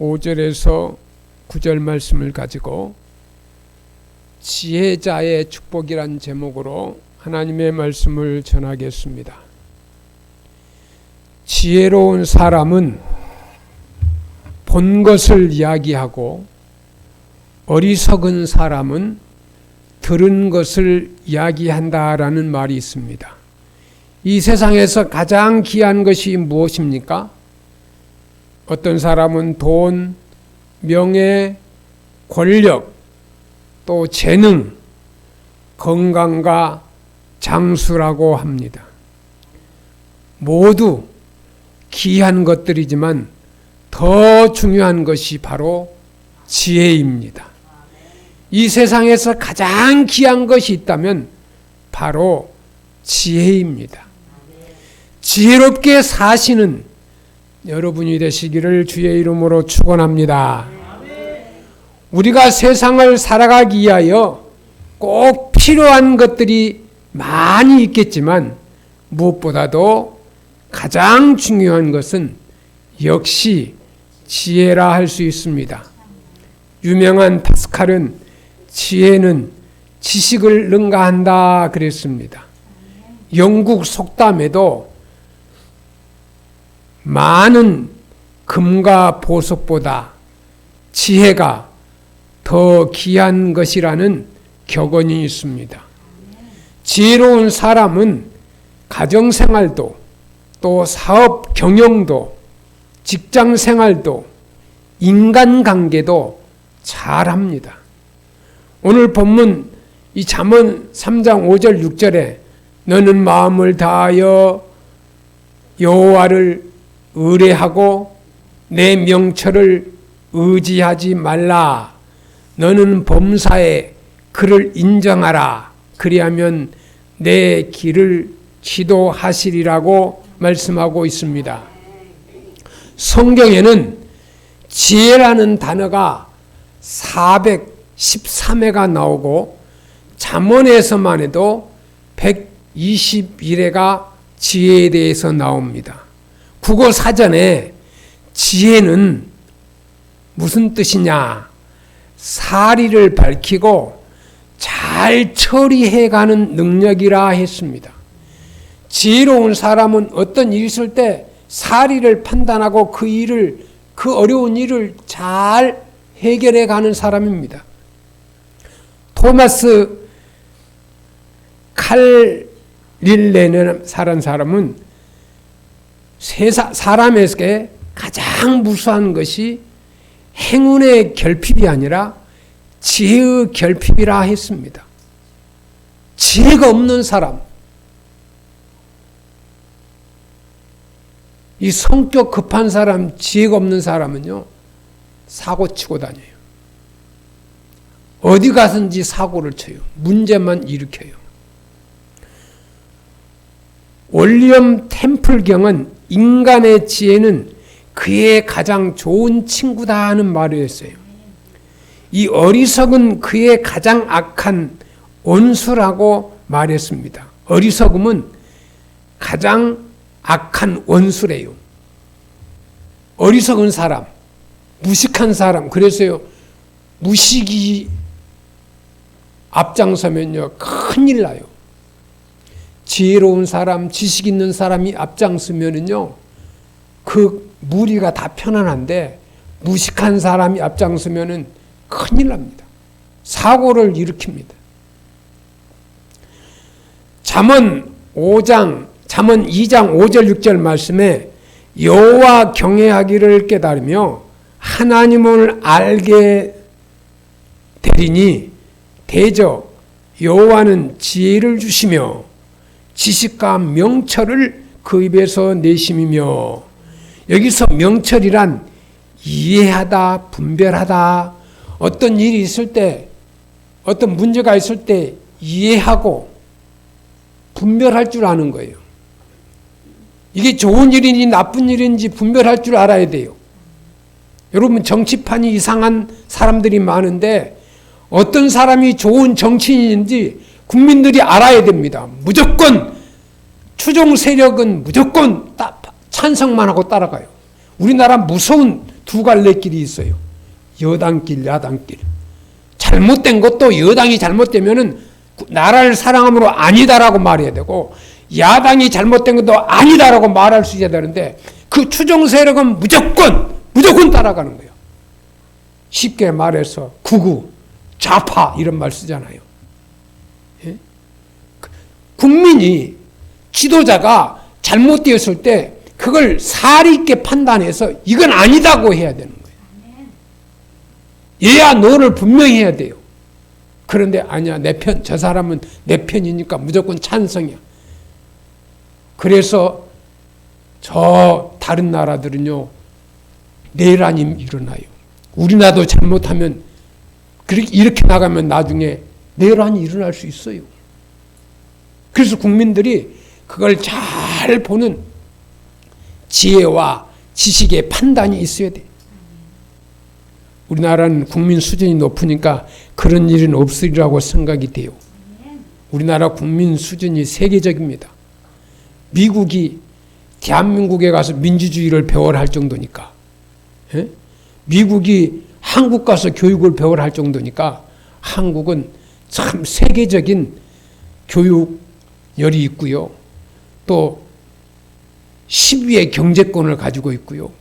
5절에서 9절 말씀을 가지고 지혜자의 축복이란 제목으로 하나님의 말씀을 전하겠습니다. 지혜로운 사람은 본 것을 이야기하고 어리석은 사람은 들은 것을 이야기한다라는 말이 있습니다. 이 세상에서 가장 귀한 것이 무엇입니까? 어떤 사람은 돈, 명예, 권력, 또 재능, 건강과 장수라고 합니다. 모두 귀한 것들이지만 더 중요한 것이 바로 지혜입니다. 이 세상에서 가장 귀한 것이 있다면 바로 지혜입니다. 지혜롭게 사시는 여러분이 되시기를 주의 이름으로 축원합니다. 우리가 세상을 살아가기 위하여 꼭 필요한 것들이 많이 있겠지만 무엇보다도 가장 중요한 것은 역시 지혜라 할 수 있습니다. 유명한 파스칼은 지혜는 지식을 능가한다 그랬습니다. 영국 속담에도 많은 금과 보석보다 지혜가 더 귀한 것이라는 격언이 있습니다. 지혜로운 사람은 가정생활도 또 사업 경영도 직장생활도 인간관계도 잘합니다. 오늘 본문 이 잠언 3장 5절 6절에 너는 마음을 다하여 여호와를 의뢰하고 내 명철을 의지하지 말라. 너는 범사에 그를 인정하라. 그리하면 내 길을 지도하시리라고 말씀하고 있습니다. 성경에는 지혜라는 단어가 413회가 나오고 잠언에서만 해도 121회가 지혜에 대해서 나옵니다. 국어 사전에 지혜는 무슨 뜻이냐? 사리를 밝히고 잘 처리해가는 능력이라 했습니다. 지혜로운 사람은 어떤 일이 있을 때 사리를 판단하고 그 어려운 일을 잘 해결해가는 사람입니다. 토마스 칼릴레는 사람은 사람에게 가장 무수한 것이 행운의 결핍이 아니라 지혜의 결핍이라 했습니다. 지혜가 없는 사람, 이 성격 급한 사람, 지혜가 없는 사람은요, 사고 치고 다녀요. 어디 가든지 사고를 쳐요. 문제만 일으켜요. 윌리엄 템플경은 인간의 지혜는 그의 가장 좋은 친구다 하는 말을 했어요. 이 어리석은 그의 가장 악한 원수라고 말했습니다. 어리석음은 가장 악한 원수래요. 어리석은 사람, 무식한 사람, 그래서요, 무식이 앞장서면요, 큰일 나요. 지혜로운 사람, 지식 있는 사람이 앞장서면은요, 그 무리가 다 편안한데, 무식한 사람이 앞장서면은 큰일 납니다. 사고를 일으킵니다. 잠언 2장 5절 6절 말씀에 여호와 경외하기를 깨달으며 하나님을 알게 되리니 대저 여호와는 지혜를 주시며 지식과 명철을 그 입에서 내심이며, 여기서 명철이란 이해하다, 분별하다, 어떤 일이 있을 때, 어떤 문제가 있을 때 이해하고 분별할 줄 아는 거예요. 이게 좋은 일인지 나쁜 일인지 분별할 줄 알아야 돼요. 여러분, 정치판이 이상한 사람들이 많은데 어떤 사람이 좋은 정치인인지 국민들이 알아야 됩니다. 무조건 추종 세력은 무조건 찬성만 하고 따라가요. 우리나라 무서운 두 갈래 길이 있어요. 여당길, 야당길. 잘못된 것도 여당이 잘못되면은 나라를 사랑함으로 아니다라고 말해야 되고, 야당이 잘못된 것도 아니다라고 말할 수 있어야 되는데, 그 추종 세력은 무조건 따라가는 거예요. 쉽게 말해서 극우, 좌파 이런 말 쓰잖아요. 예? 국민이, 지도자가 잘못되었을 때 그걸 사리 있게 판단해서 이건 아니다고 해야 되는 거예요. 얘야 너를 분명히 해야 돼요. 그런데 아니야, 내 편, 저 사람은 내 편이니까 무조건 찬성이야. 그래서 저 다른 나라들은요, 내란이 일어나요. 우리나라도 잘못하면 이렇게 나가면 나중에 내란이 일어날 수 있어요. 그래서 국민들이 그걸 잘 보는 지혜와 지식의 판단이 있어야 돼. 우리나라는 국민 수준이 높으니까 그런 일은 없으리라고 생각이 돼요. 우리나라 국민 수준이 세계적입니다. 미국이 대한민국에 가서 민주주의를 배워라 할 정도니까, 예? 미국이 한국 가서 교육을 배워라 할 정도니까 한국은 참 세계적인 교육열이 있고요. 또 10위의 경제권을 가지고 있고요.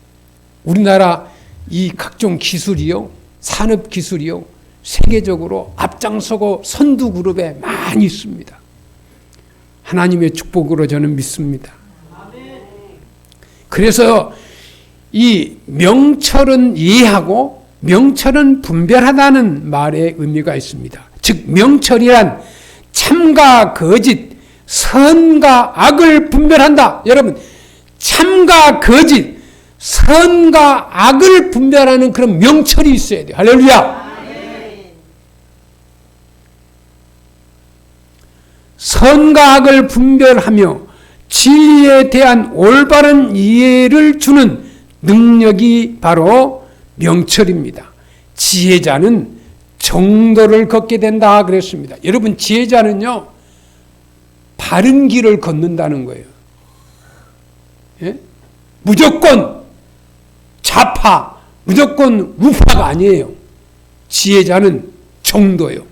우리나라 이 각종 기술이요, 산업 기술이요, 세계적으로 앞장서고 선두 그룹에 많이 있습니다. 하나님의 축복으로 저는 믿습니다. 그래서 이 명철은 이해하고 명철은 분별하다는 말의 의미가 있습니다. 즉 명철이란 참과 거짓, 선과 악을 분별한다. 여러분, 참과 거짓, 선과 악을 분별하는 그런 명철이 있어야 돼요. 할렐루야. 선과 악을 분별하며 진리에 대한 올바른 이해를 주는 능력이 바로 명철입니다. 지혜자는 정도를 걷게 된다 그랬습니다. 여러분, 지혜자는요, 바른 길을 걷는다는 거예요. 예? 무조건 좌파, 무조건 우파가 아니에요. 지혜자는 정도요.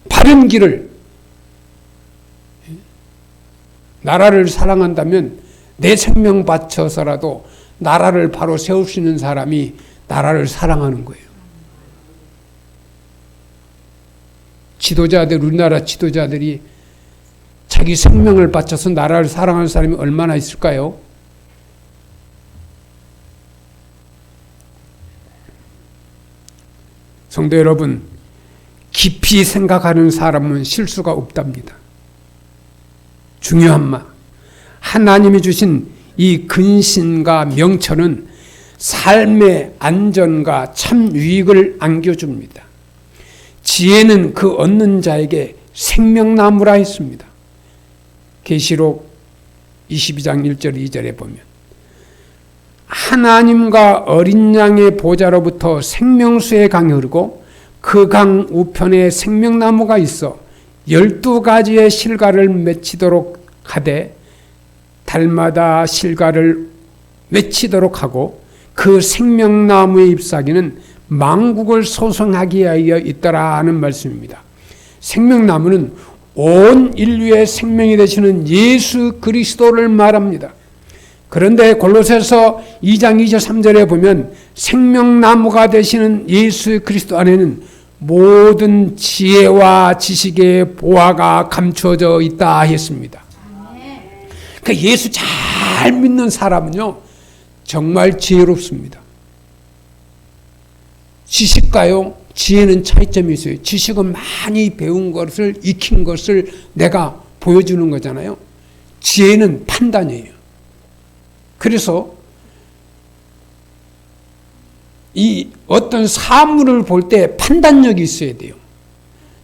바른 길을. 나라를 사랑한다면 내 생명 바쳐서라도 나라를 바로 세울 수 있는 사람이 나라를 사랑하는 거예요. 지도자들, 우리나라 지도자들이 자기 생명을 바쳐서 나라를 사랑하는 사람이 얼마나 있을까요? 성도 여러분, 깊이 생각하는 사람은 실수가 없답니다. 중요한 말, 하나님이 주신 이 근신과 명철은 삶의 안전과 참 유익을 안겨줍니다. 지혜는 그 얻는 자에게 생명나무라 했습니다. 계시록 22장 1절 2절에 보면 하나님과 어린 양의 보좌로부터 생명수의 강이 흐르고 그 강 우편에 생명나무가 있어 12가지의 실과를 맺히도록 하되 달마다 실과를 맺히도록 하고 그 생명나무의 잎사귀는 만국을 소성하게 하여 있더라 하는 말씀입니다. 생명나무는 온 인류의 생명이 되시는 예수 그리스도를 말합니다. 그런데 골로새서 2장 23절에 보면 생명나무가 되시는 예수 그리스도 안에는 모든 지혜와 지식의 보화가 감추어져 있다 했습니다. 그러니까 예수 잘 믿는 사람은요, 정말 지혜롭습니다. 지식과요, 지혜는 차이점이 있어요. 지식은 많이 배운 것을, 익힌 것을 내가 보여주는 거잖아요. 지혜는 판단이에요. 그래서 이 어떤 사물을 볼 때 판단력이 있어야 돼요.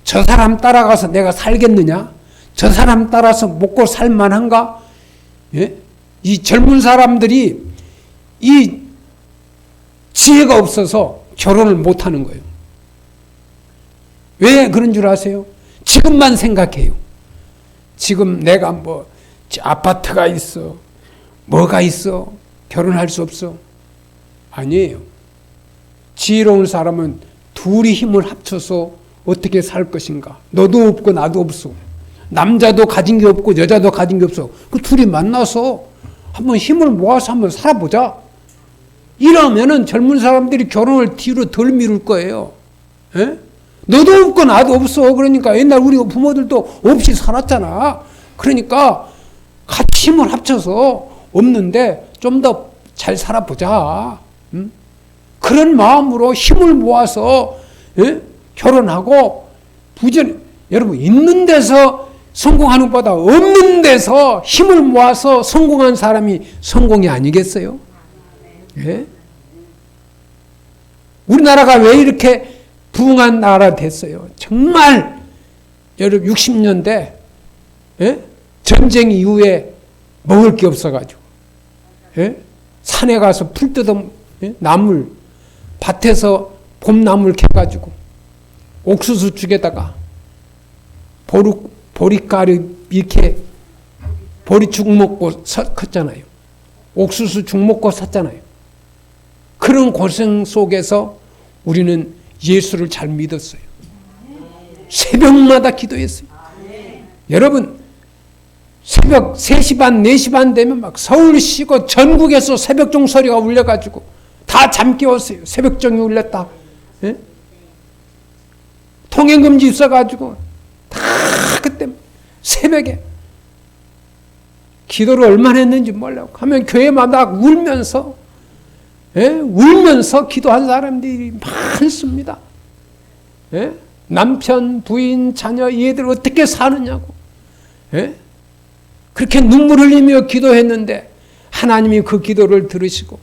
저 사람 따라가서 내가 살겠느냐? 저 사람 따라서 먹고 살만한가? 예? 이 젊은 사람들이 이 지혜가 없어서 결혼을 못하는 거예요. 왜 그런 줄 아세요? 지금만 생각해요. 지금 내가 뭐 아파트가 있어, 뭐가 있어, 결혼할 수 없어. 아니에요. 지혜로운 사람은 둘이 힘을 합쳐서 어떻게 살 것인가. 너도 없고 나도 없어. 남자도 가진 게 없고 여자도 가진 게 없어. 그 둘이 만나서 한번 힘을 모아서 한번 살아보자. 이러면은 젊은 사람들이 결혼을 뒤로 덜 미룰 거예요. 에? 너도 없고 나도 없어. 그러니까 옛날 우리 부모들도 없이 살았잖아. 그러니까 같이 힘을 합쳐서 없는데 좀 더 잘 살아보자. 응? 그런 마음으로 힘을 모아서 결혼하고 여러분 있는 데서 성공하는 것보다 없는 데서 힘을 모아서 성공한 사람이 성공이 아니겠어요? 예? 우리나라가 왜 이렇게 부흥한 나라 됐어요? 정말 여러분 60년대 전쟁 이후에 먹을 게 없어가지고 산에 가서 풀 뜯어 나물 밭에서 봄나물 캐가지고 옥수수 죽에다가 보리가루 이렇게 보리죽 먹고 컸잖아요. 옥수수 죽 먹고 샀잖아요. 그런 고생 속에서 우리는 예수를 잘 믿었어요. 새벽마다 기도했어요. 여러분 새벽 3시 반, 4시 반 되면 막 서울 쉬고 전국에서 새벽종 소리가 울려가지고 다 잠 깨웠어요. 새벽종이 울렸다. 예? 통행금지 있어가지고 다 그때 새벽에 기도를 얼마나 했는지 몰라요. 하면 교회마다 울면서 울면서 기도한 사람들이 많습니다. 남편, 부인, 자녀 얘들 어떻게 사느냐고 그렇게 눈물 흘리며 기도했는데 하나님이 그 기도를 들으시고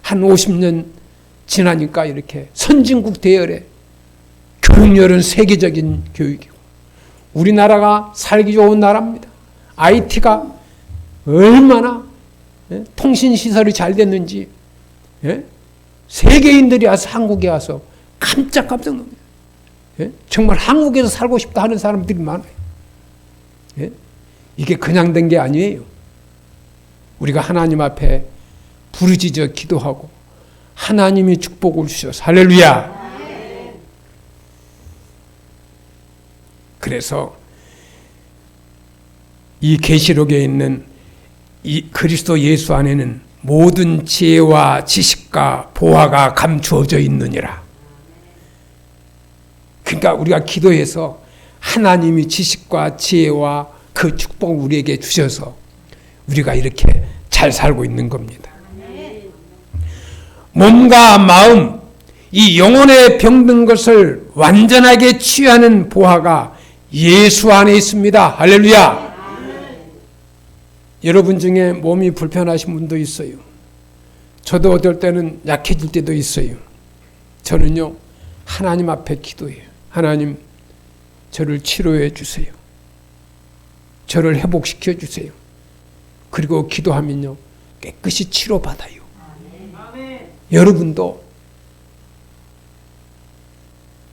한 50년 지나니까 이렇게 선진국 대열에 교육열은 세계적인 교육이고 우리나라가 살기 좋은 나라입니다. IT가 얼마나 통신시설이 잘 됐는지 세계인들이 와서 한국에 와서 깜짝깜짝 놀랍니다. 정말 한국에서 살고 싶다 하는 사람들이 많아요. 이게 그냥 된 게 아니에요. 우리가 하나님 앞에 부르짖어 기도하고 하나님이 축복을 주셔서 할렐루야. 그래서 이 계시록에 있는 이 그리스도 예수 안에는 모든 지혜와 지식과 보화가 감추어져 있느니라. 그러니까 우리가 기도해서 하나님이 지식과 지혜와 그 축복을 우리에게 주셔서 우리가 이렇게 잘 살고 있는 겁니다. 몸과 마음, 이 영혼에 병든 것을 완전하게 치유하는 보화가 예수 안에 있습니다. 할렐루야. 여러분 중에 몸이 불편하신 분도 있어요. 저도 어떨 때는 약해질 때도 있어요. 저는요, 하나님 앞에 기도해요. 하나님, 저를 치료해 주세요. 저를 회복시켜 주세요. 그리고 기도하면요, 깨끗이 치료받아요. 여러분도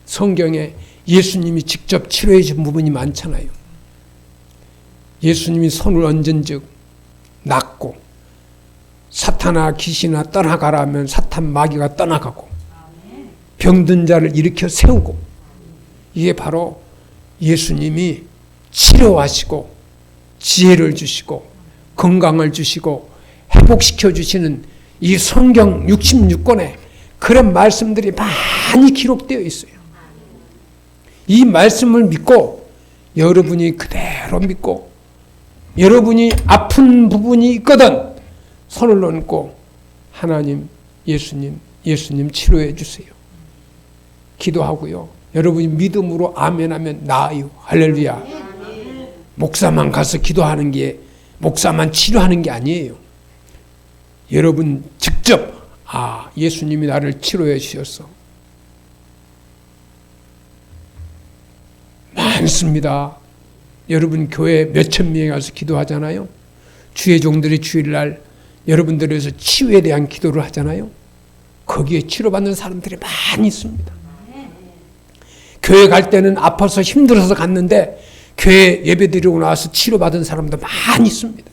성경에 예수님이 직접 치료해 준 부분이 많잖아요. 예수님이 손을 얹은 즉 낫고 사탄아 귀신아 떠나가라 하면 사탄 마귀가 떠나가고 병든 자를 일으켜 세우고 이게 바로 예수님이 치료하시고 지혜를 주시고 건강을 주시고 회복시켜 주시는 이 성경 66권에 그런 말씀들이 많이 기록되어 있어요. 이 말씀을 믿고 여러분이 그대로 믿고 여러분이 아픈 부분이 있거든 손을 얹고 하나님, 예수님 치료해 주세요. 기도하고요. 여러분이 믿음으로 아멘하면 나아요. 할렐루야. 목사만 가서 기도하는 게 목사만 치료하는 게 아니에요. 여러분 직접 예수님이 나를 치료해 주셨어. 많습니다. 여러분 교회 몇천 명이 가서 기도하잖아요. 주의 종들이 주일날 여러분들에서 치유에 대한 기도를 하잖아요. 거기에 치료받는 사람들이 많이 있습니다. 교회 갈 때는 아파서 힘들어서 갔는데 교회 예배드리고 나와서 치료받은 사람도 많이 있습니다.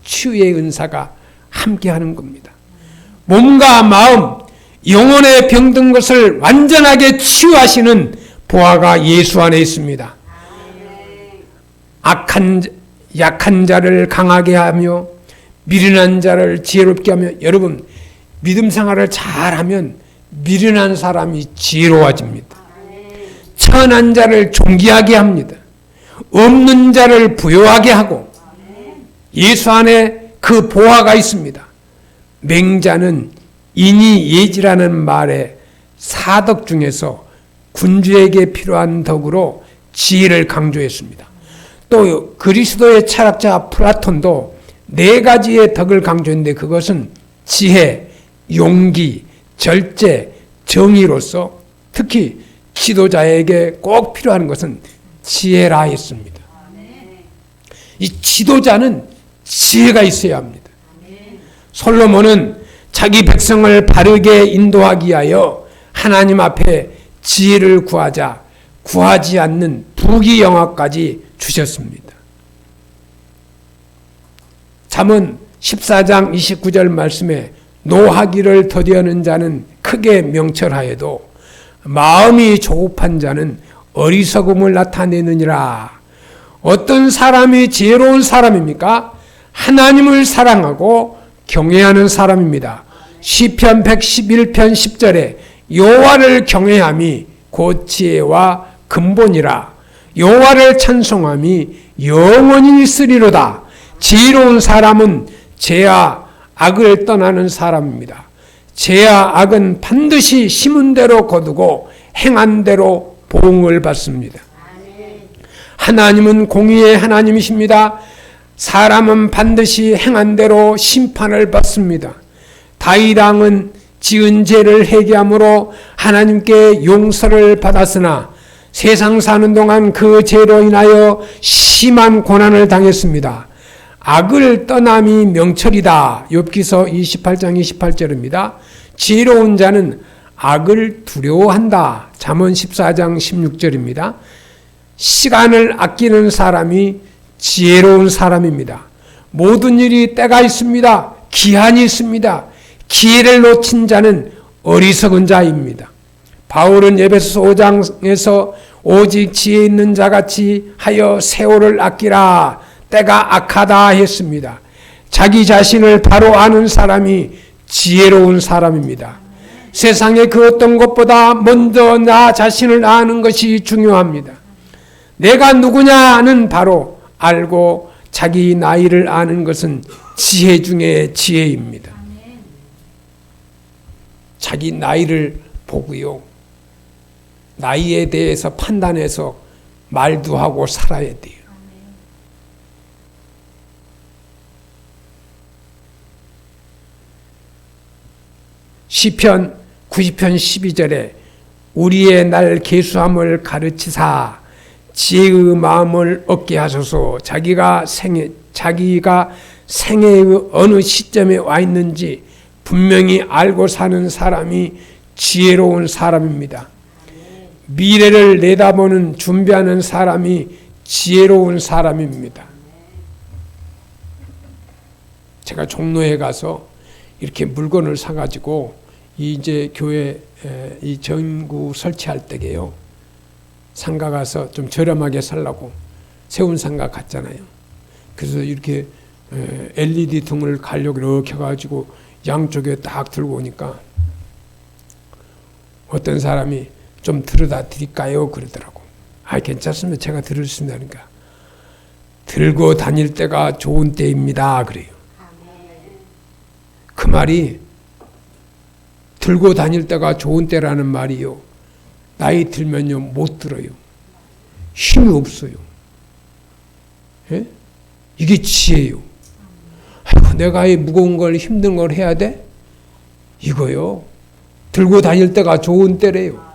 치유의 은사가 함께하는 겁니다. 몸과 마음, 영혼에 병든 것을 완전하게 치유하시는 보화가 예수 안에 있습니다. 약한 자를 강하게 하며 미련한 자를 지혜롭게 하며, 여러분 믿음 생활을 잘하면 미련한 사람이 지혜로워집니다. 천한 자를 존귀하게 합니다. 없는 자를 부요하게 하고, 예수 안에 그 보화가 있습니다. 맹자는 인이 예지라는 말의 사덕 중에서 군주에게 필요한 덕으로 지혜를 강조했습니다. 또 그리스도의 철학자 플라톤도 4가지의 덕을 강조했는데, 그것은 지혜, 용기, 절제, 정의로서 특히 지도자에게 꼭 필요한 것은 지혜라 했습니다. 이 지도자는 지혜가 있어야 합니다. 솔로몬은 자기 백성을 바르게 인도하기 위하여 하나님 앞에 지혜를 구하자 구하지 않는 부귀영화까지 주셨습니다. 잠언 14장 29절 말씀에 노하기를 더디하는 자는 크게 명철하여도 마음이 조급한 자는 어리석음을 나타내느니라. 어떤 사람이 지혜로운 사람입니까? 하나님을 사랑하고 경외하는 사람입니다. 시편 111편 10절에 여호와를 경외함이 곧 지혜와 근본이라. 여호와를 찬송함이 영원히 있으리로다. 지혜로운 사람은 죄와 악을 떠나는 사람입니다. 죄와 악은 반드시 심은 대로 거두고 행한 대로 보응을 받습니다. 하나님은 공의의 하나님이십니다. 사람은 반드시 행한 대로 심판을 받습니다. 다윗 왕은 지은 죄를 회개함으로 하나님께 용서를 받았으나 세상 사는 동안 그 죄로 인하여 심한 고난을 당했습니다. 악을 떠남이 명철이다. 욥기서 28장 28절입니다. 지혜로운 자는 악을 두려워한다. 잠언 14장 16절입니다. 시간을 아끼는 사람이 지혜로운 사람입니다. 모든 일이 때가 있습니다. 기한이 있습니다. 기회를 놓친 자는 어리석은 자입니다. 바울은 에베소서 5장에서 오직 지혜 있는 자같이 하여 세월을 아끼라. 때가 악하다 했습니다. 자기 자신을 바로 아는 사람이 지혜로운 사람입니다. 세상의 그 어떤 것보다 먼저 나 자신을 아는 것이 중요합니다. 내가 누구냐는 바로 알고 자기 나이를 아는 것은 지혜 중에 지혜입니다. 자기 나이를 보고요, 나이에 대해서 판단해서 말도 하고 살아야 돼요. 시편 90편 12절에 우리의 날 계수함을 가르치사 지혜의 마음을 얻게 하소서. 자기가 생애의 어느 시점에 와 있는지 분명히 알고 사는 사람이 지혜로운 사람입니다. 미래를 내다보는 준비하는 사람이 지혜로운 사람입니다. 제가 종로에 가서 이렇게 물건을 사가지고 이제 교회 이 전구 설치할 때게요, 상가 가서 좀 저렴하게 살라고 세운 상가 갔잖아요. 그래서 이렇게 LED 등을 가려고 이렇게 해가지고 양쪽에 딱 들고 오니까 어떤 사람이 좀 들여다 드릴까요? 그러더라고. 아, 괜찮습니다. 제가 들었습니다. 그러니까 들고 다닐 때가 좋은 때입니다. 그래요. 그 말이 들고 다닐 때가 좋은 때라는 말이요, 나이 들면요 못 들어요. 힘이 없어요. 예? 이게 지혜요. 아이고, 내가 이 무거운 걸 힘든 걸 해야 돼? 이거요. 들고 다닐 때가 좋은 때래요.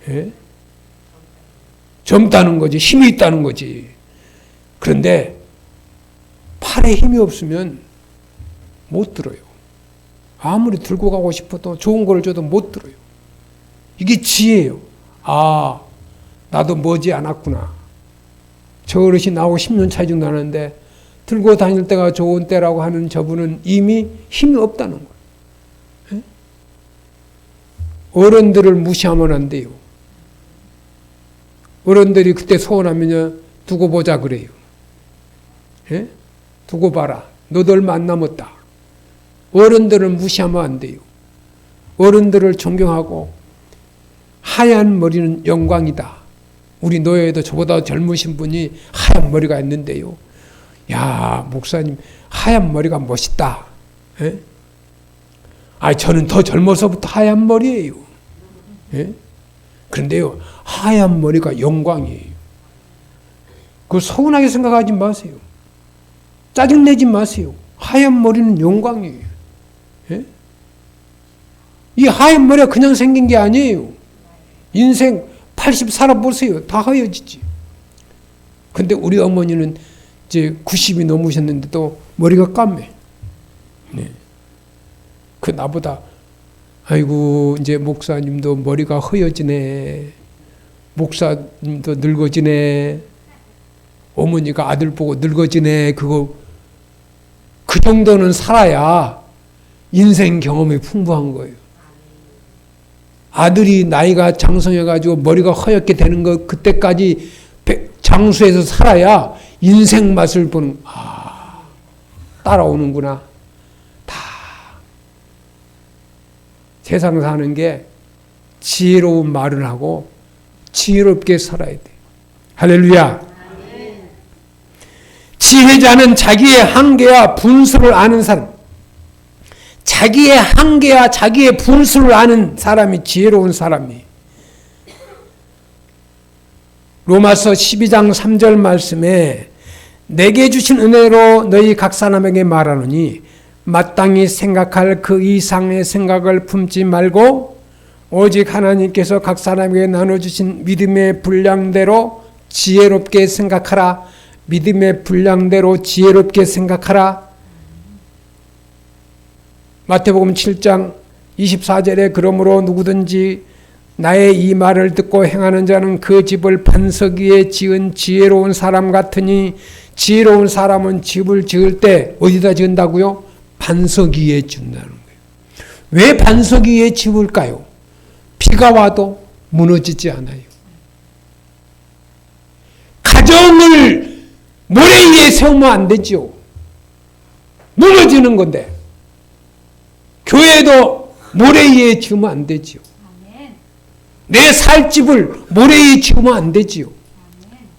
예? 젊다는 거지. 힘이 있다는 거지. 그런데 팔에 힘이 없으면 못 들어요. 아무리 들고 가고 싶어도 좋은 걸 줘도 못 들어요. 이게 지혜예요. 아, 나도 머지 않았구나. 저 어르신 나하고 10년 차이 정도 나는데 들고 다닐 때가 좋은 때라고 하는 저분은 이미 힘이 없다는 거예요. 예? 어른들을 무시하면 안 돼요. 어른들이 그때 소원하면요, 두고 보자 그래요. 예? 두고 봐라. 너도 얼마 안 남았다. 어른들을 무시하면 안 돼요. 어른들을 존경하고, 하얀 머리는 영광이다. 우리 노예에도 저보다 젊으신 분이 하얀 머리가 있는데요. 야, 목사님, 하얀 머리가 멋있다. 예? 저는 더 젊어서부터 하얀 머리예요. 예? 그런데요, 하얀 머리가 영광이에요. 그걸 서운하게 생각하지 마세요. 짜증내지 마세요. 하얀 머리는 영광이에요. 예? 이 하얀 머리가 그냥 생긴 게 아니에요. 인생 80 살아보세요. 다 하얘지지. 근데 우리 어머니는 이제 90이 넘으셨는데도 머리가 까매. 네. 그 나보다, 아이고, 이제 목사님도 머리가 허여지네. 목사님도 늙어지네. 어머니가 아들 보고 늙어지네. 그 정도는 살아야 인생 경험이 풍부한 거예요. 아들이 나이가 장성해가지고 머리가 허옇게 되는 거, 그때까지 장수해서 살아야 인생 맛을 보는, 따라오는구나. 다. 세상 사는 게 지혜로운 말을 하고 지혜롭게 살아야 돼. 할렐루야. 지혜자는 자기의 한계와 분수를 아는 사람. 자기의 한계와 자기의 분수를 아는 사람이 지혜로운 사람이. 로마서 12장 3절 말씀에 내게 주신 은혜로 너희 각 사람에게 말하노니 마땅히 생각할 그 이상의 생각을 품지 말고 오직 하나님께서 각 사람에게 나눠주신 믿음의 분량대로 지혜롭게 생각하라. 믿음의 분량대로 지혜롭게 생각하라. 마태복음 7장 24절에 그러므로 누구든지 나의 이 말을 듣고 행하는 자는 그 집을 반석 위에 지은 지혜로운 사람 같으니, 지혜로운 사람은 집을 지을 때 어디다 지은다고요? 반석 위에 지은다는 거예요. 왜 반석 위에 지을까요? 비가 와도 무너지지 않아요. 가정을 모래 위에 세우면 안 되죠. 무너지는 건데. 교회도 모래 위에 지으면 안 되지요. 내 살 집을 모래 위에 지으면 안 되지요.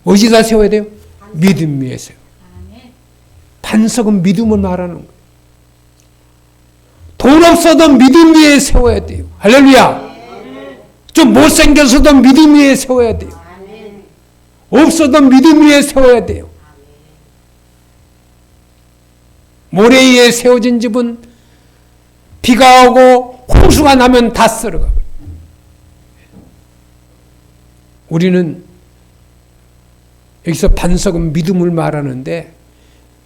어디다 세워야 돼요? 믿음 위에 세워. 반석은 믿음을 말하는 거예요. 돈 없어도 믿음 위에 세워야 돼요. 할렐루야. 좀 못생겨서도 믿음 위에 세워야 돼요. 없어도 믿음 위에 세워야 돼요. 모래 위에 세워진 집은 비가 오고 홍수가 나면 다 썰어가. 우리는 여기서 반석은 믿음을 말하는데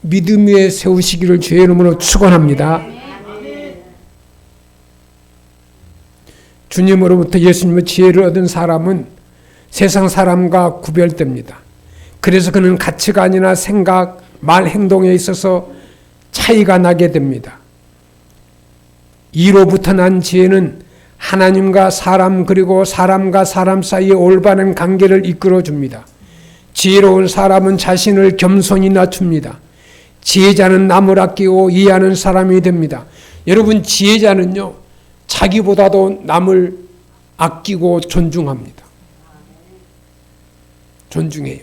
믿음 위에 세우시기를 주의 이름으로 축원합니다. 주님으로부터 예수님의 지혜를 얻은 사람은 세상 사람과 구별됩니다. 그래서 그는 가치관이나 생각, 말, 행동에 있어서 차이가 나게 됩니다. 이로부터 난 지혜는 하나님과 사람 그리고 사람과 사람 사이의 올바른 관계를 이끌어줍니다. 지혜로운 사람은 자신을 겸손히 낮춥니다. 지혜자는 남을 아끼고 이해하는 사람이 됩니다. 여러분, 지혜자는요, 자기보다도 남을 아끼고 존중합니다. 존중해요.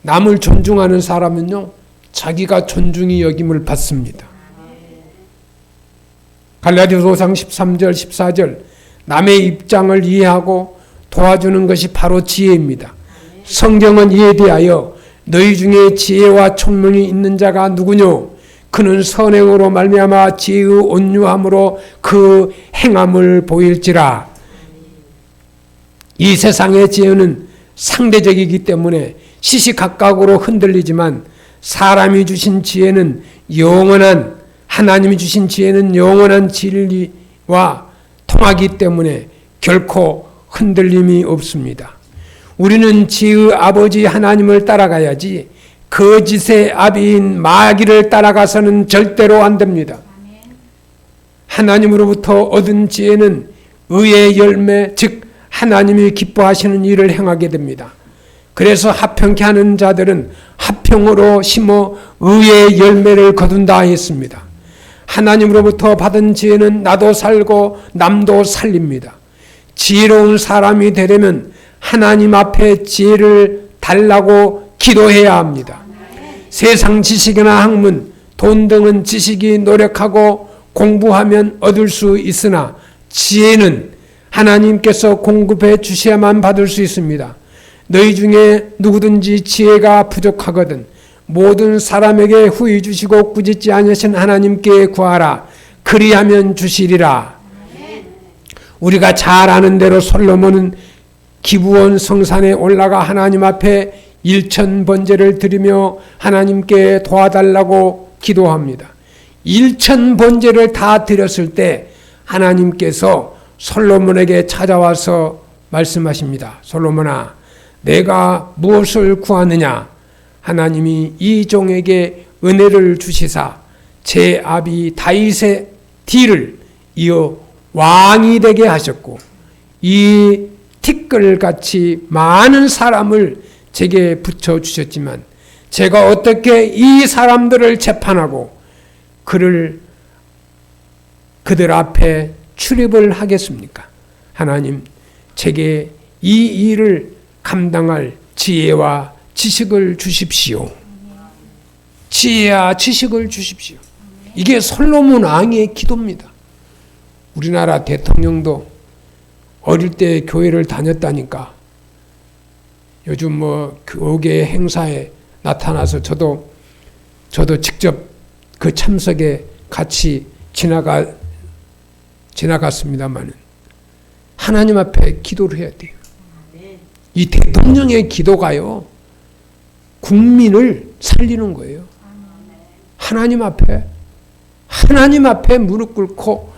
남을 존중하는 사람은요, 자기가 존중이 여김을 받습니다. 갈라디아서 5장 13절 14절 남의 입장을 이해하고 도와주는 것이 바로 지혜입니다. 성경은 이에 대하여 너희 중에 지혜와 총명이 있는 자가 누구뇨? 그는 선행으로 말미암아 지혜의 온유함으로 그 행함을 보일지라. 이 세상의 지혜는 상대적이기 때문에 시시각각으로 흔들리지만 사람이 주신 지혜는 영원한, 하나님이 주신 지혜는 영원한 진리와 통하기 때문에 결코 흔들림이 없습니다. 우리는 지혜의 아버지 하나님을 따라가야지 거짓의 아비인 마귀를 따라가서는 절대로 안 됩니다. 하나님으로부터 얻은 지혜는 의의 열매, 즉 하나님이 기뻐하시는 일을 행하게 됩니다. 그래서 합평케 하는 자들은 합평으로 심어 의의 열매를 거둔다 했습니다. 하나님으로부터 받은 지혜는 나도 살고 남도 살립니다. 지혜로운 사람이 되려면 하나님 앞에 지혜를 달라고 기도해야 합니다. 세상 지식이나 학문, 돈 등은 지식이 노력하고 공부하면 얻을 수 있으나 지혜는 하나님께서 공급해 주셔야만 받을 수 있습니다. 너희 중에 누구든지 지혜가 부족하거든 모든 사람에게 후히 주시고 꾸짖지 아니하신 하나님께 구하라. 그리하면 주시리라. 우리가 잘 아는 대로 솔로몬은 기브온 성산에 올라가 하나님 앞에 1000번제를 드리며 하나님께 도와달라고 기도합니다. 1000번제를 다 드렸을 때 하나님께서 솔로몬에게 찾아와서 말씀하십니다. 솔로몬아, 내가 무엇을 구하느냐? 하나님이 이 종에게 은혜를 주시사 제 아비 다윗의 뒤를 이어 왕이 되게 하셨고 이 티끌같이 많은 사람을 제게 붙여주셨지만 제가 어떻게 이 사람들을 재판하고 그들 앞에 출입을 하겠습니까? 하나님, 제게 이 일을 감당할 지혜와 지식을 주십시오. 지혜와 지식을 주십시오. 이게 솔로몬 왕의 기도입니다. 우리나라 대통령도 어릴 때 교회를 다녔다니까 요즘 뭐 교계 행사에 나타나서 저도 직접 그 참석에 같이 지나갔습니다만은 하나님 앞에 기도를 해야 돼요. 이 대통령의 기도가요, 국민을 살리는 거예요. 하나님 앞에 무릎 꿇고,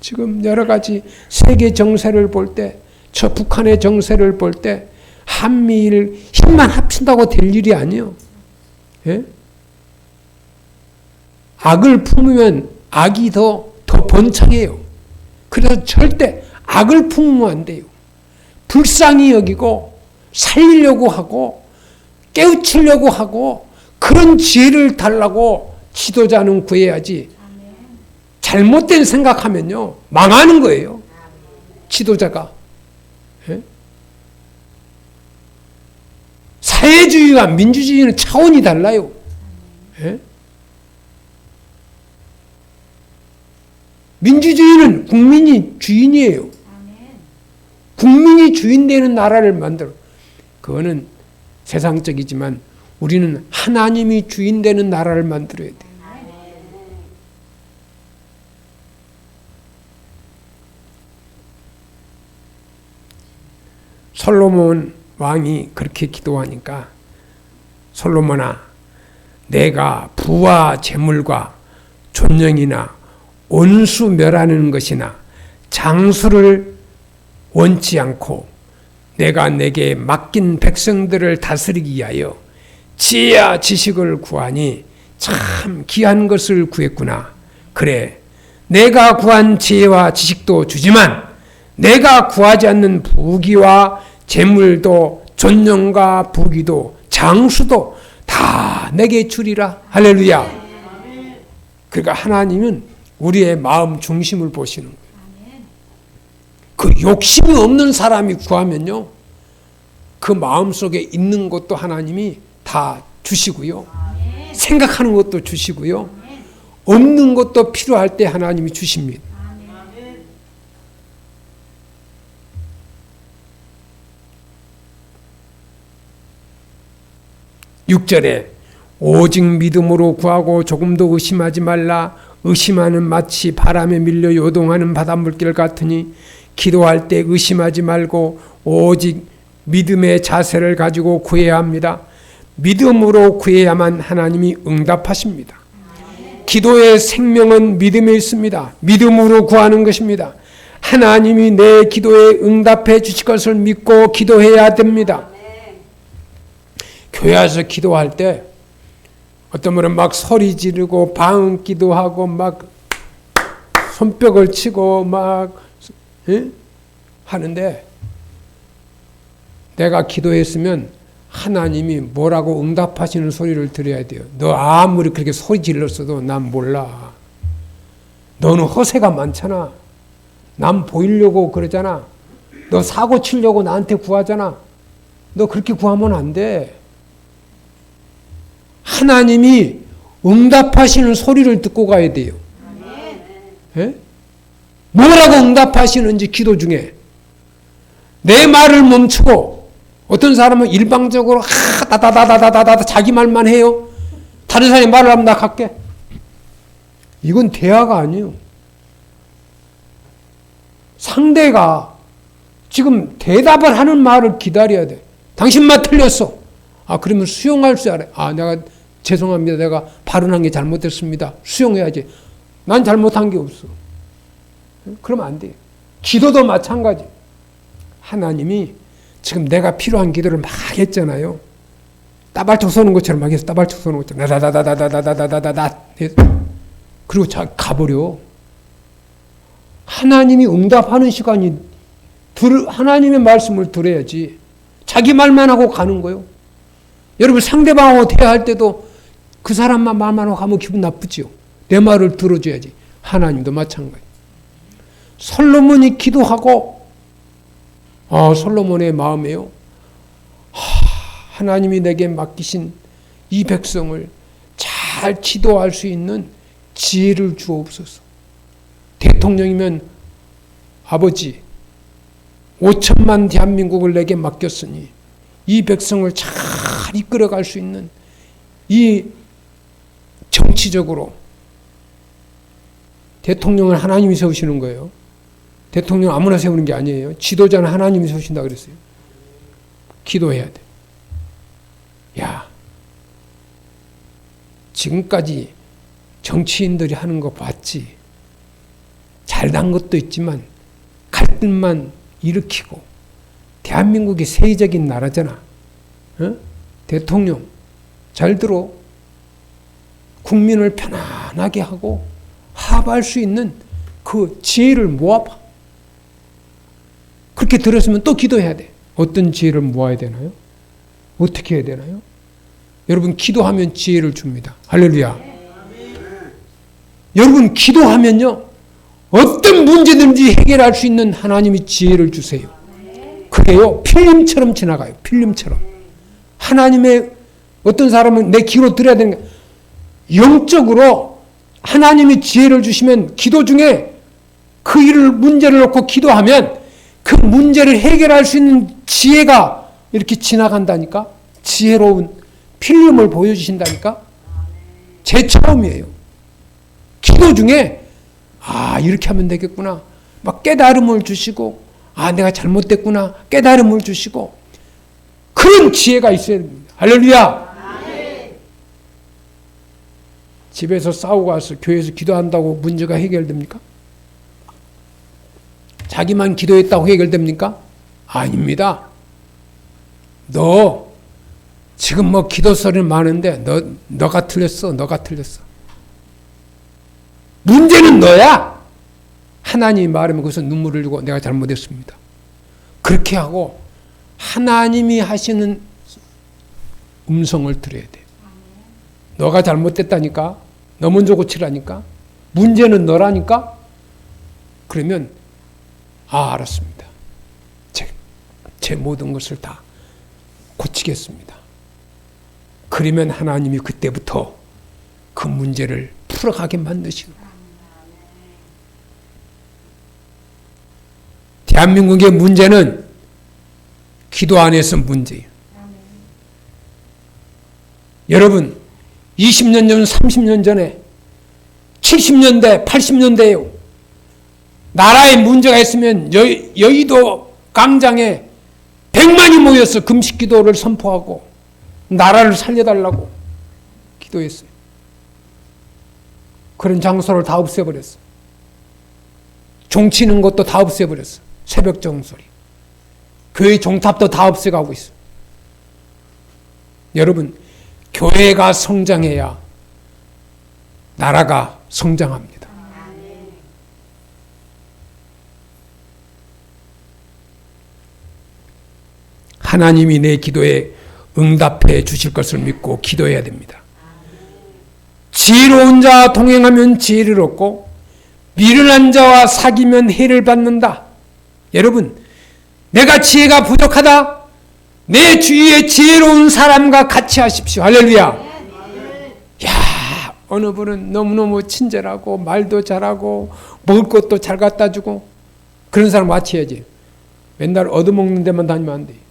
지금 여러 가지 세계 정세를 볼 때, 저 북한의 정세를 볼 때, 한미일 힘만 합친다고 될 일이 아니에요. 예? 악을 품으면 악이 더 번창해요. 그래서 절대 악을 품으면 안 돼요. 불쌍히 여기고 살리려고 하고 깨우치려고 하고 그런 지혜를 달라고 지도자는 구해야지. 잘못된 생각하면요 망하는 거예요. 지도자가. 예? 사회주의와 민주주의는 차원이 달라요. 예? 민주주의는 국민이 주인이에요. 국민이 주인 되는 나라를 만들어. 그거는 세상적이지만 우리는 하나님이 주인 되는 나라를 만들어야 돼요. 솔로몬 왕이 그렇게 기도하니까 솔로몬아, 내가 부와 재물과 존영이나 원수 멸하는 것이나 장수를 원치 않고 내가 내게 맡긴 백성들을 다스리기 위하여 지혜와 지식을 구하니 참 귀한 것을 구했구나. 그래, 내가 구한 지혜와 지식도 주지만 내가 구하지 않는 부귀와 재물도 존영과 부귀도 장수도 다 내게 주리라. 할렐루야. 그러니까 하나님은 우리의 마음 중심을 보시는 거예요. 그 욕심이 없는 사람이 구하면요, 그 마음속에 있는 것도 하나님이 다 주시고요, 생각하는 것도 주시고요, 없는 것도 필요할 때 하나님이 주십니다. 6절에 오직 믿음으로 구하고 조금도 의심하지 말라. 의심하는 마치 바람에 밀려 요동하는 바닷물길 같으니 기도할 때 의심하지 말고 오직 믿음의 자세를 가지고 구해야 합니다. 믿음으로 구해야만 하나님이 응답하십니다. 기도의 생명은 믿음에 있습니다. 믿음으로 구하는 것입니다. 하나님이 내 기도에 응답해 주실 것을 믿고 기도해야 됩니다. 교회에서 기도할 때 어떤 분은 막 소리 지르고 방언 기도하고 막 손뼉을 치고 막 하는데 내가 기도했으면 하나님이 뭐라고 응답하시는 소리를 들어야 돼요. 너 아무리 그렇게 소리 질렀어도 난 몰라. 너는 허세가 많잖아. 남 보이려고 그러잖아. 너 사고 치려고 나한테 구하잖아. 너 그렇게 구하면 안 돼. 하나님이 응답하시는 소리를 듣고 가야 돼요. 예? 뭐라고 응답하시는지 기도 중에 내 말을 멈추고 어떤 사람은 일방적으로 다다다다다다다 자기 말만 해요. 다른 사람이 말을 하면 나 갈게. 이건 대화가 아니에요. 상대가 지금 대답을 하는 말을 기다려야 돼. 당신 말 틀렸어. 아, 그러면 수용할 줄 알아요. 아, 내가 죄송합니다. 내가 발언한 게 잘못됐습니다. 수용해야지. 난 잘못한 게 없어. 그러면 안 돼요. 기도도 마찬가지. 하나님이 지금 내가 필요한 기도를 막 했잖아요. 따발총 쏘는 것처럼 막 해서 따발총 쏘는 것처럼 다다다다다다다다다다 그리고 가버려. 하나님이 응답하는 시간이 하나님의 말씀을 들어야지. 자기 말만 하고 가는 거예요. 여러분 상대방하고 대화할 때도 그 사람만 말만 하고 가면 기분 나쁘지요. 내 말을 들어줘야지. 하나님도 마찬가지. 솔로몬이 기도하고 솔로몬의 마음에요. 하나님이 내게 맡기신 이 백성을 잘 지도할 수 있는 지혜를 주옵소서. 대통령이면 아버지 5천만 대한민국을 내게 맡겼으니 이 백성을 잘 이끌어갈 수 있는 이 정치적으로 대통령을 하나님이 세우시는 거예요. 대통령 아무나 세우는 게 아니에요. 지도자는 하나님이 세우신다 그랬어요. 기도해야 돼. 야, 지금까지 정치인들이 하는 거 봤지. 잘난 것도 있지만 갈등만 일으키고 대한민국이 세계적인 나라잖아. 어? 대통령 잘 들어. 국민을 편안하게 하고 합할 수 있는 그 지혜를 모아봐. 그렇게 들었으면 또 기도해야 돼. 어떤 지혜를 모아야 되나요? 어떻게 해야 되나요? 여러분 기도하면 지혜를 줍니다. 할렐루야. 여러분 기도하면요 어떤 문제든지 해결할 수 있는 하나님이 지혜를 주세요. 그게요 필름처럼 지나가요. 필름처럼. 하나님의 어떤 사람은 내 기도 드려야 되는 게 영적으로 하나님이 지혜를 주시면 기도 중에 그 일을 문제를 놓고 기도하면 그 문제를 해결할 수 있는 지혜가 이렇게 지나간다니까. 지혜로운 필름을 보여주신다니까. 제 처음이에요. 기도 중에 이렇게 하면 되겠구나. 막 깨달음을 주시고 내가 잘못됐구나. 깨달음을 주시고 그런 지혜가 있어야 됩니다. 할렐루야. 집에서 싸우고 와서 교회에서 기도한다고 문제가 해결됩니까? 자기만 기도했다고 해결됩니까? 아닙니다. 너 지금 뭐 기도 소리는 많은데 너가 틀렸어. 너가 틀렸어. 문제는 너야. 하나님이 말하면 거기서 눈물을 흘리고 내가 잘못했습니다. 그렇게 하고 하나님이 하시는 음성을 들어야 돼. 너가 잘못됐다니까. 너 먼저 고치라니까. 문제는 너라니까. 그러면 알았습니다. 제 모든 것을 다 고치겠습니다. 그러면 하나님이 그때부터 그 문제를 풀어가게 만드시는 거예요. 대한민국의 문제는 기도 안에서 문제예요. 여러분 20년 전 30년 전에 70년대 80년대에요. 나라에 문제가 있으면 여의도 광장에 100만이 모여서 금식기도를 선포하고 나라를 살려달라고 기도했어요. 그런 장소를 다 없애버렸어. 종치는 것도 다 없애버렸어. 새벽 정소리. 교회 종탑도 다 없애가고 있어. 여러분 교회가 성장해야 나라가 성장합니다. 하나님이 내 기도에 응답해 주실 것을 믿고 기도해야 됩니다. 지혜로운 자와 동행하면 지혜를 얻고 미련한 자와 사귀면 해를 받는다. 여러분, 내가 지혜가 부족하다. 내 주위에 지혜로운 사람과 같이 하십시오. 할렐루야. 야, 어느 분은 너무너무 친절하고 말도 잘하고 먹을 것도 잘 갖다 주고 그런 사람 맞춰야지. 맨날 얻어먹는 데만 다니면 안 돼.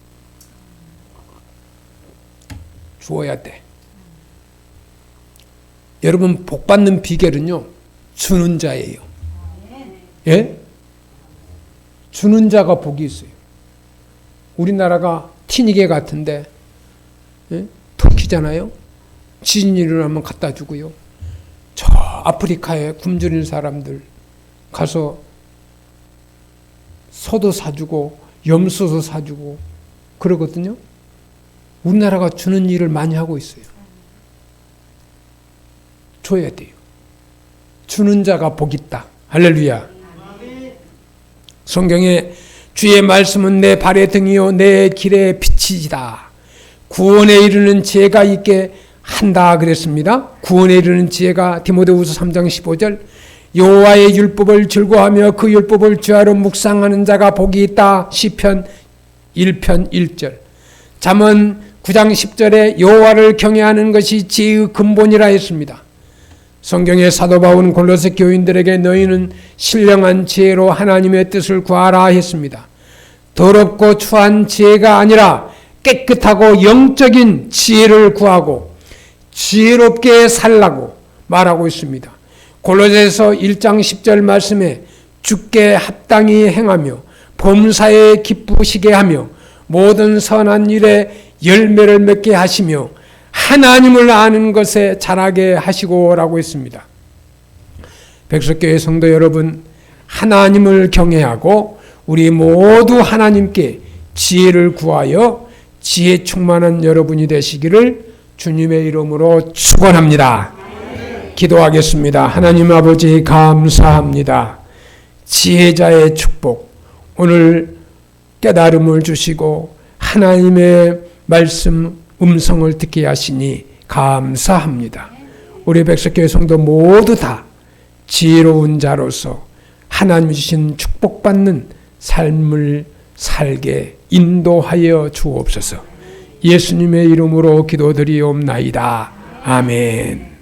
주어야 돼. 여러분, 복 받는 비결은요, 주는 자예요. 예? 주는 자가 복이 있어요. 우리나라가 티니게 같은데, 예? 터키잖아요. 지진이 일어나면 갖다 주고요. 저 아프리카에 굶주린 사람들 가서 소도 사주고 염소도 사주고 그러거든요. 우리나라가 주는 일을 많이 하고 있어요. 줘야 돼요. 주는 자가 복 있다. 할렐루야. 성경에 주의 말씀은 내 발의 등이요 내 길의 빛이다. 구원에 이르는 지혜가 있게 한다 그랬습니다. 구원에 이르는 지혜가 디모데후서 3장 15절 여호와의 율법을 즐거워하며 그 율법을 주야로 묵상하는 자가 복이 있다. 시편 1편 1절. 잠언 9장 10절에 여호와를 경외하는 것이 지혜의 근본이라 했습니다. 성경의 사도 바울은 골로새 교인들에게 너희는 신령한 지혜로 하나님의 뜻을 구하라 했습니다. 더럽고 추한 지혜가 아니라 깨끗하고 영적인 지혜를 구하고 지혜롭게 살라고 말하고 있습니다. 골로새서 1장 10절 말씀에 주께 합당히 행하며 범사에 기쁘시게 하며 모든 선한 일에 열매를 맺게 하시며 하나님을 아는 것에 자라게 하시고라고 했습니다. 백석교회 성도 여러분, 하나님을 경외하고 우리 모두 하나님께 지혜를 구하여 지혜 충만한 여러분이 되시기를 주님의 이름으로 축원합니다. 기도하겠습니다. 하나님 아버지 감사합니다. 지혜자의 축복, 오늘 깨달음을 주시고 하나님의 말씀 음성을 듣게 하시니 감사합니다. 우리 백석교회 성도 모두 다 지혜로운 자로서 하나님 주신 축복받는 삶을 살게 인도하여 주옵소서. 예수님의 이름으로 기도드리옵나이다. 아멘.